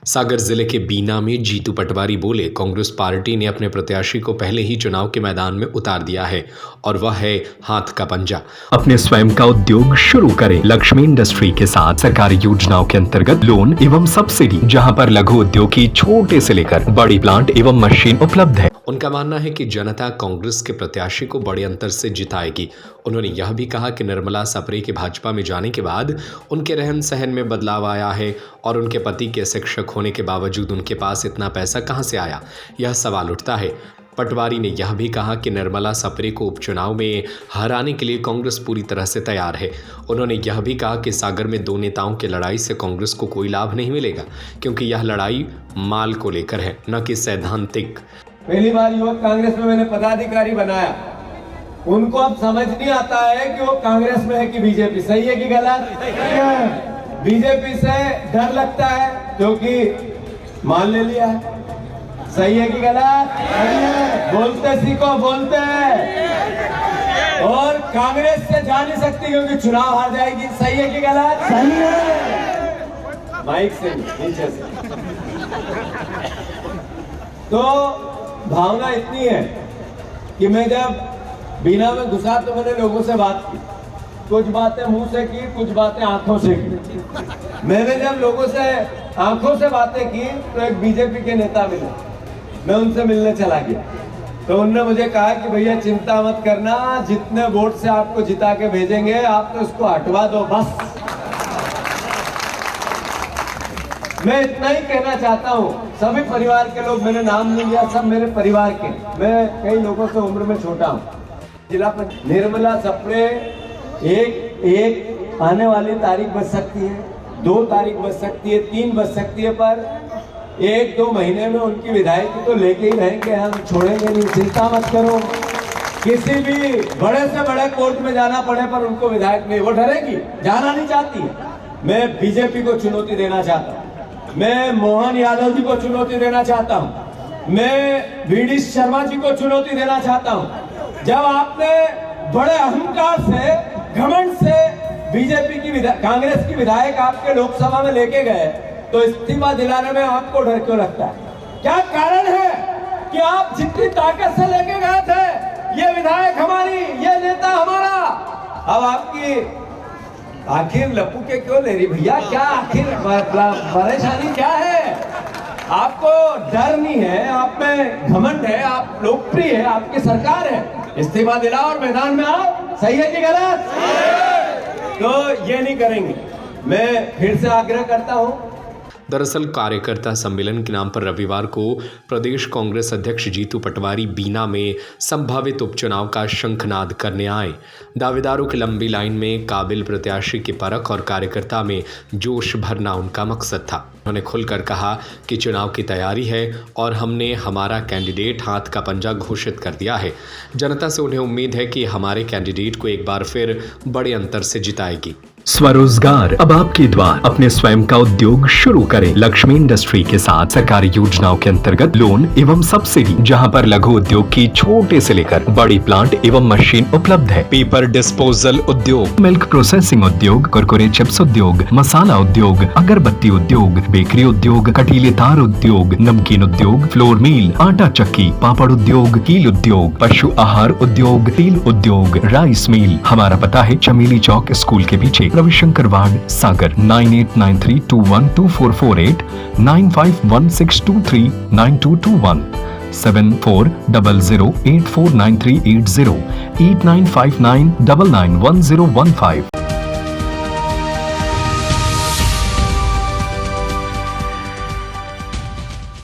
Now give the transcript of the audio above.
सागर जिले के बीना में जीतू पटवारी बोले, कांग्रेस पार्टी ने अपने प्रत्याशी को पहले ही चुनाव के मैदान में उतार दिया है और वह है हाथ का पंजा। अपने स्वयं का उद्योग शुरू करें लक्ष्मी इंडस्ट्री के साथ सरकारी योजनाओं के अंतर्गत लोन एवं सब्सिडी, जहां पर लघु उद्योग की छोटे से लेकर बड़ी प्लांट एवं मशीन उपलब्ध है। उनका मानना है कि जनता कांग्रेस के प्रत्याशी को बड़े अंतर से जिताएगी। उन्होंने यह भी कहा कि निर्मला सप्रे के भाजपा में जाने के बाद उनके रहन सहन में बदलाव आया है और उनके पति के शिक्षक होने के बावजूद उनके पास इतना पैसा कहां से आया, यह सवाल उठता है। पटवारी ने यह भी कहा कि निर्मला सप्रे को उपचुनाव में हराने के लिए कांग्रेस पूरी तरह से तैयार है। उन्होंने यह भी कहा कि सागर में दो नेताओं की लड़ाई से कांग्रेस को कोई लाभ नहीं मिलेगा, क्योंकि यह लड़ाई माल को लेकर है, न कि सैद्धांतिक। पहली बार युवक कांग्रेस में मैंने पदाधिकारी बनाया, उनको अब समझ नहीं आता है कि वो कांग्रेस में है कि बीजेपी। सही है कि गलत? बीजेपी से डर लगता है क्योंकि माल ले लिया है। सही है कि गलत? बोलते सीखो, बोलते हैं। और कांग्रेस से जा नहीं सकती क्योंकि चुनाव हार जाएगी। सही है कि गलत? सही है। माइक से नीचे से। तो भावना इतनी है कि मैं जब बीना में घुसा तो मैंने लोगों से बात की, कुछ बातें मुंह से की, कुछ बातें आंखों से की। मैंने जब लोगों से आंखों से बातें की तो एक बीजेपी के नेता मिले, मैं उनसे मिलने चला गया। तो उन्होंने मुझे कहा कि भैया चिंता मत करना, जितने वोट से आपको जिता के भेजेंगे आप तो इसको हटवा दो बस। मैं इतना ही कहना चाहता हूँ, सभी परिवार के लोग, मैंने नाम नहीं लिया, सब मेरे परिवार के, मैं कई लोगों से उम्र में छोटा हूँ। जिला निर्मला सप्रे एक आने वाली तारीख बच सकती है, 2 तारीख बच सकती है, 3 बच सकती है, पर 1-2 महीने में उनकी विधायकी तो लेके ही रहेंगे, हम छोड़ेंगे नहीं। चिंता मत करो, किसी भी बड़े से बड़े कोर्ट में जाना पड़े पर उनको विधायक नहीं, वो डरेगी, जाना नहीं चाहती। मैं बीजेपी को चुनौती देना चाहता हूँ, मैं मोहन यादव जी को चुनौती देना चाहता हूं, मैं वीडी शर्मा जी को चुनौती देना चाहता हूं। जब आपने बड़े अहंकार से, घमंड से बीजेपी की कांग्रेस की विधायक आपके लोकसभा में लेके गए तो इस्तीफा दिलाने में आपको डर क्यों लगता है? क्या कारण है कि आप जितनी ताकत से लेके गए थे, ये विधायक हमारी, ये नेता हमारा, अब आपकी आखिर लपू के क्यों ले रही भैया? क्या आखिर परेशानी क्या है? आपको डर नहीं है, आप में घमंड है, आप लोकप्रिय है, आपकी सरकार है, इस्तीफा दिलाओ और मैदान में आओ। सही है कि गलत? तो ये नहीं करेंगे। मैं फिर से आग्रह करता हूँ। दरअसल कार्यकर्ता सम्मेलन के नाम पर रविवार को प्रदेश कांग्रेस अध्यक्ष जीतू पटवारी बीना में संभावित उपचुनाव का शंखनाद करने आए। दावेदारों की लंबी लाइन में काबिल प्रत्याशी की परख और कार्यकर्ता में जोश भरना उनका मकसद था। उन्होंने खुलकर कहा कि चुनाव की तैयारी है और हमने हमारा कैंडिडेट हाथ का पंजा घोषित कर दिया है। जनता से उन्हें उम्मीद है कि हमारे कैंडिडेट को एक बार फिर बड़े अंतर से जिताएगी। स्वरोजगार अब आपके द्वार, अपने स्वयं का उद्योग शुरू करें लक्ष्मी इंडस्ट्री के साथ सरकारी योजनाओं के अंतर्गत लोन एवं सब्सिडी, जहां पर लघु उद्योग की छोटे से लेकर बड़ी प्लांट एवं मशीन उपलब्ध है। पेपर डिस्पोजल उद्योग, मिल्क प्रोसेसिंग उद्योग, कुरकुरे चिप्स उद्योग, मसाला उद्योग, अगरबत्ती उद्योग, बेकरी उद्योग, कटीले तार उद्योग, नमकीन उद्योग, फ्लोर मिल, आटा चक्की, पापड़ उद्योग, कील उद्योग, पशु आहार उद्योग, तेल उद्योग, राइस मिल। हमारा पता है चमेली चौक स्कूल के पीछे, रविशंकर वार्ड, सागर। 9893212448, 9516239221, 7400849380, 8959991015।